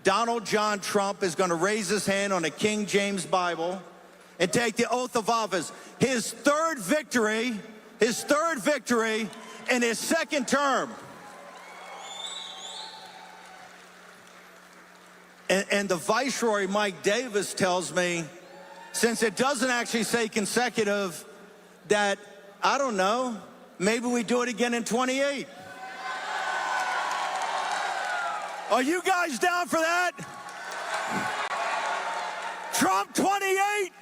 Donald John Trump is going to raise his hand on a King James Bible and take the oath of office. His third victory in his second term. And the Viceroy, Mike Davis, tells me, since it doesn't actually say consecutive, that, I don't know, maybe we do it again in 28. Are you guys down for that? Trump 28?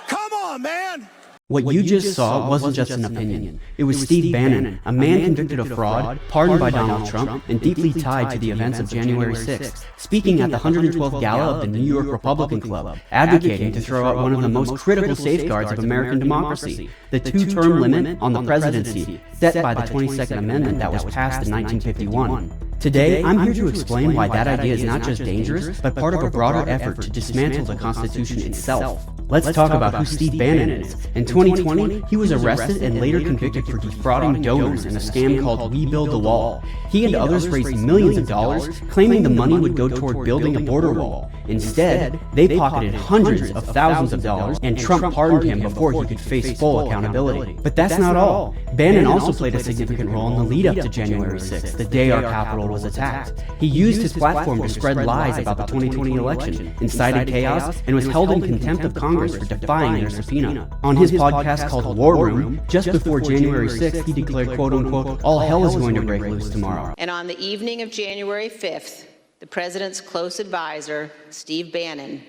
Come on, man. What you just saw wasn't just an opinion. It was Steve Bannon, a man convicted of fraud, pardoned by Donald Trump, and deeply tied to the events of January 6th, speaking at the 112th Gala of the New York Republican Club, advocating to throw out one of the most critical safeguards of American democracy, the two-term limit on the presidency, set by the 22nd Amendment that was passed in 1951. Today, I'm here to explain why that idea is not just dangerous, but part of a broader effort to dismantle the Constitution itself. Let's talk about who Steve Bannon is. In 2020, he was arrested and later convicted for defrauding donors in a scam called Rebuild the Wall. He and others raised millions of dollars, claiming the money would go toward building a border wall. Instead, they pocketed hundreds of thousands of dollars, and Trump pardoned him before he could face full accountability. But that's not all. Bannon also played a significant role in the lead-up to January 6th, the day our Capitol was attacked. He used his platform to spread lies about the 2020 election, incited chaos, and was held in contempt of Congress for defying their subpoena. On his podcast called War Room, just before January 6th, he declared, quote-unquote, all hell is going to break loose tomorrow. And on the evening of January 5th, the president's close advisor, Steve Bannon,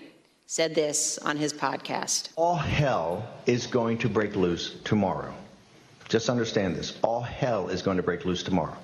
said this on his podcast. All hell is going to break loose tomorrow. Just understand this. All hell is going to break loose tomorrow.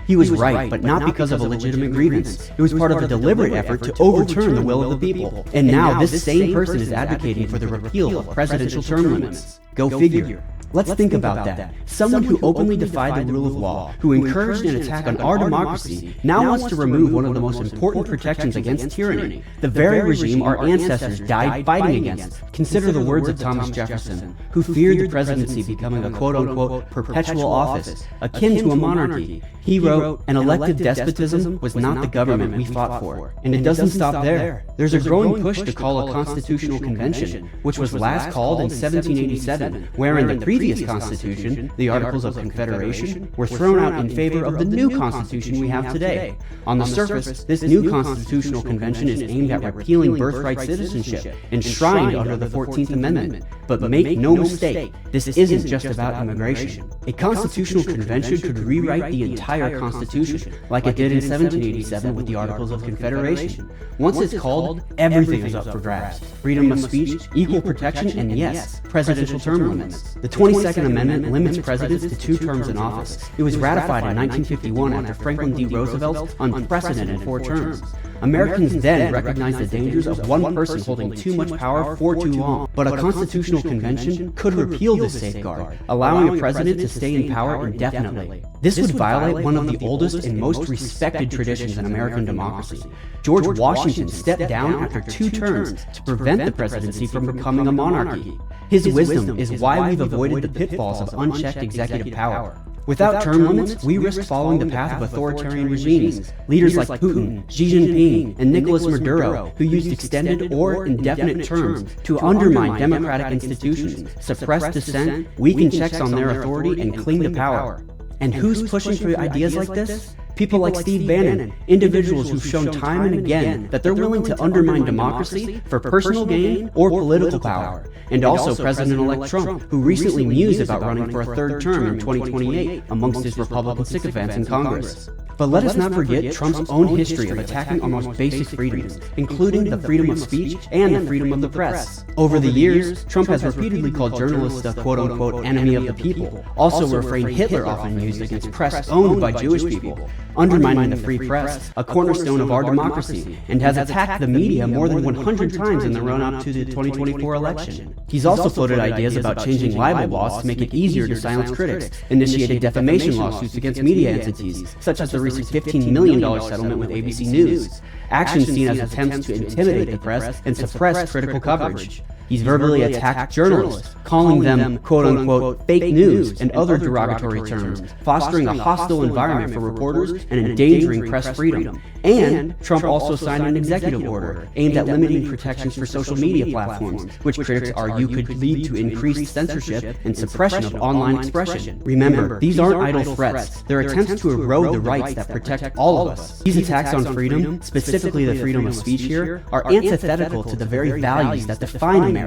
He was right, but not because of a legitimate grievance. It was part of a deliberate effort to overturn the will of the people. And now this same person is advocating for the repeal of presidential term limits. Go figure. Let's think about that. Someone who openly defied the rule of law, who encouraged an attack on our democracy, now wants to remove one of the most important protections against tyranny, the very regime our ancestors died fighting against. Consider the words of Thomas Jefferson, who feared the presidency becoming a quote-unquote perpetual office, akin to a monarchy. He wrote, an elected despotism was not the government we fought for. And it doesn't stop there. There's a growing push to call a constitutional convention, which was last called in 1787, wherein the previous Constitution, the Articles of Confederation, were thrown out in favor of the new Constitution we have today. On the surface, this new Constitutional Convention is aimed at repealing birthright citizenship, enshrined under the 14th Amendment. But make no mistake, this isn't just about immigration. A Constitutional Convention could rewrite the entire Constitution, like it did in 1787 with the Articles of Confederation. Once it's called, everything is up for grabs. Freedom of speech, equal protection, and yes, presidential term limits. The 22nd Amendment limits presidents to 2 terms in office. It was ratified in 1951 after Franklin D. Roosevelt's unprecedented 4 terms. Americans then recognized the dangers of one person holding too much power for too long. But a constitutional convention could repeal this safeguard, allowing a president to stay in power indefinitely. This would violate one of the oldest and most respected traditions in American democracy. George Washington stepped down after 2 terms to prevent the presidency from becoming a monarchy. His wisdom is why we've avoided the pitfalls of unchecked executive power. Without term limits, we risk following the path of authoritarian regimes, leaders like Putin, Xi Jinping, and Nicolas Maduro, who used extended or indefinite terms to undermine democratic institutions, suppress dissent, weaken checks on their authority, and cling to power. And who's pushing for ideas like this? People like Steve Bannon, individuals who've shown time and again that they're willing to undermine democracy for personal gain or political power. And also President-elect Trump, who recently mused about running for a 3rd term in 2028 amongst his Republican sycophants in Congress. But let us not forget Trump's own history of attacking our most basic freedoms, including the freedom of speech and the freedom of the press. Over the years, Trump has repeatedly called journalists a quote-unquote enemy of the people, also a refrain Hitler often used against press owned by Jewish people, undermining the free press, a cornerstone of our democracy, and has attacked the media more than 100 times in the run-up to the 2024 election. He's also floated ideas about changing libel laws to make it easier to silence critics, initiated defamation lawsuits against media entities, such as the recent $15 million settlement with ABC News. actions seen as attempts to intimidate the press and suppress critical coverage. He's verbally attacked journalists, calling them, quote-unquote, fake news and other derogatory terms, fostering a hostile environment for reporters and endangering press freedom. And Trump also signed an executive order aimed at limiting protections for social media platforms, which critics argue could lead to increased censorship and suppression of online expression. Remember, these aren't idle threats. They're attempts to erode the rights that protect all of us. These attacks on freedom, specifically the freedom of speech here, are antithetical to the very values that define America.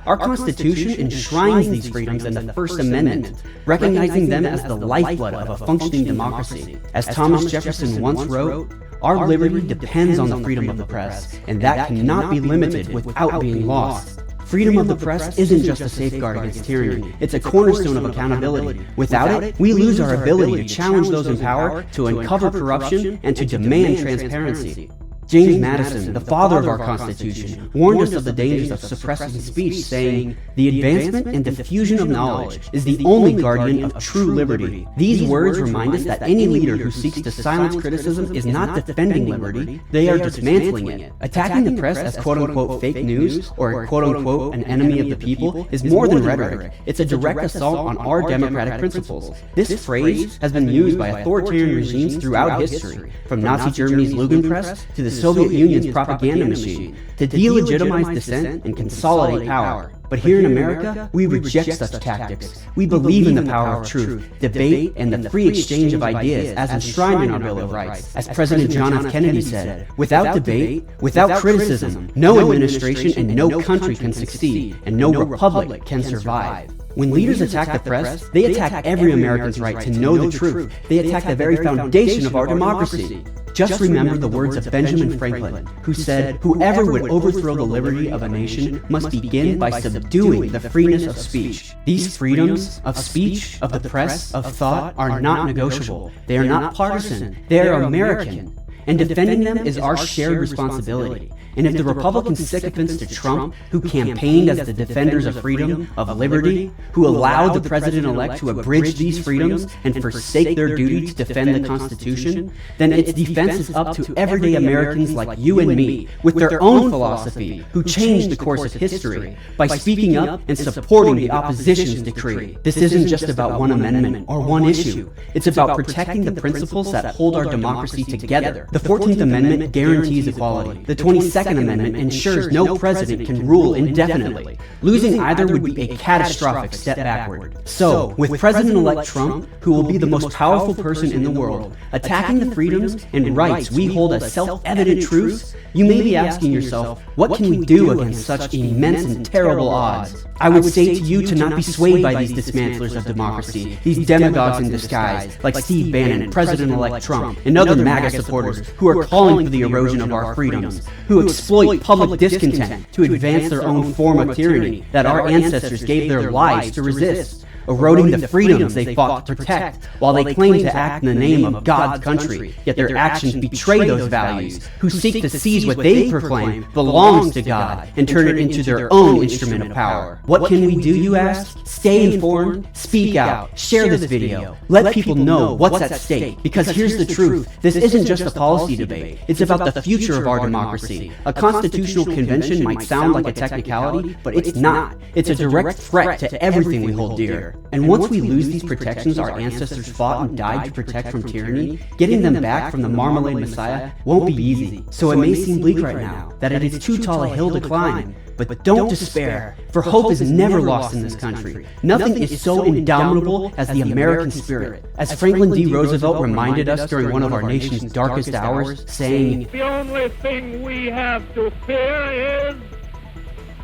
Our Constitution enshrines these freedoms in the First Amendment, recognizing them as the lifeblood of a functioning democracy. As Thomas Jefferson once wrote, "Our liberty depends on the freedom of the press, and that cannot be limited without being lost." Freedom of the press isn't just a safeguard against tyranny, it's a cornerstone of accountability. Without it, we lose our ability to challenge those in power, to uncover corruption, and to demand transparency. James Madison, the father of our Constitution, warned us of the dangers of suppressing speech, saying, "The advancement and diffusion of knowledge is the only guardian of true liberty." These words remind us that any leader who seeks to silence criticism is not defending liberty, they are dismantling it. Attacking the press as quote-unquote fake news, or quote-unquote an enemy of the people, is more than rhetoric. It's a direct assault on our democratic principles. This phrase has been used by authoritarian regimes throughout history, from Nazi Germany's Lugenpress to the Soviet Union's propaganda machine, to delegitimize dissent and consolidate power. But here in America, we reject such tactics. We believe in the power of truth, debate, and the free exchange of ideas as enshrined in our Bill of Rights. As President John F. Kennedy said, "Without debate, without criticism, no administration and no country can succeed, and no republic can survive." When leaders attack the press, they attack every American's right to know the truth. They attack the very foundation of our democracy. Just remember the words of Benjamin Franklin, who said, "Whoever would overthrow the liberty of a nation must begin by subduing the freeness of speech." These freedoms of speech, of the press, of thought are not negotiable. They are not partisan. They are American. And defending them is our shared responsibility. And if the Republican sycophants to Trump, who campaigned as the defenders of freedom, of liberty, who allowed the president-elect to abridge these freedoms and forsake their duty to defend the Constitution, then its defense is up to everyday Americans like you and me, with their own philosophy, who changed the course of history by speaking up and supporting the opposition's decree. This isn't just about one amendment or one issue. It's about protecting the principles that hold our democracy together. The 14th Amendment guarantees equality. The 22nd Amendment ensures no president can rule indefinitely. Losing either would be a catastrophic step backward. So, with President-elect Trump, who will be the most powerful person in the world, attacking the freedoms and rights we hold as self-evident truths, you may be asking yourself, what can we do against such immense and terrible odds? I would say to you to not be swayed by these dismantlers of democracy, these demagogues in disguise, like Steve Bannon, President-elect Trump, and other MAGA supporters who are calling for the erosion of our freedoms, who exploit public discontent to advance their own form of tyranny that our ancestors gave their lives to resist, eroding the freedoms they fought to protect while they claim to act in the name of God's country, yet their actions betray those values, who seek to seize what they proclaim belongs to God and turn it into their own instrument of power. What can we do, you ask? Stay informed, speak out, share this video, let people know what's at stake, because here's the truth, this isn't just a policy debate, it's about the future of our democracy. A constitutional convention might sound like a technicality, but it's not. It's a direct threat to everything we hold dear. And once we lose these protections our ancestors fought and died to protect from tyranny, getting them back from the Marmalade Messiah won't be easy. So it may seem bleak right now, that it is too tall a hill to climb. But don't despair, for hope is never lost in this country. Nothing is so indomitable as the American spirit. As Franklin D. Roosevelt reminded us during one of our nation's darkest hours, saying, "The only thing we have to fear is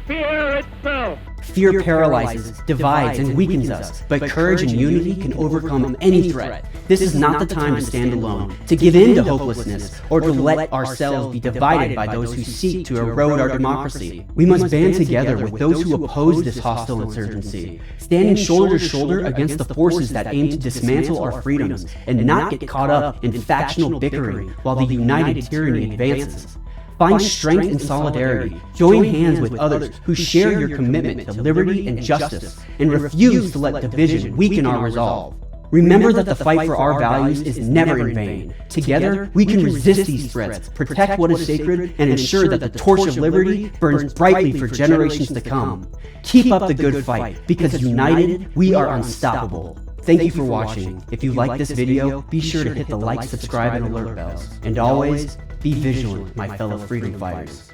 fear itself." Fear paralyzes, divides, and weakens us, but courage and unity can overcome any threat. This is not the time to stand alone, to give in to hopelessness, or to let ourselves be divided by those who seek to erode our democracy. We must band together with those who oppose this hostile insurgency, standing shoulder to shoulder against the forces that aim to dismantle our freedoms and not get caught up in factional bickering while the united tyranny advances. Find strength in solidarity. Join hands with others who share your commitment to liberty and justice, and refuse to let division weaken our resolve. Remember that the fight for our values is never in vain. Together, we can resist these threats, protect what is sacred, and ensure that the torch of liberty burns brightly for generations to come. Keep up the good fight, because united, we are unstoppable. Thank you for watching. If you like this video, be sure to hit the like, subscribe, and alert bells. And always, be vigilant, my fellow freedom fighters.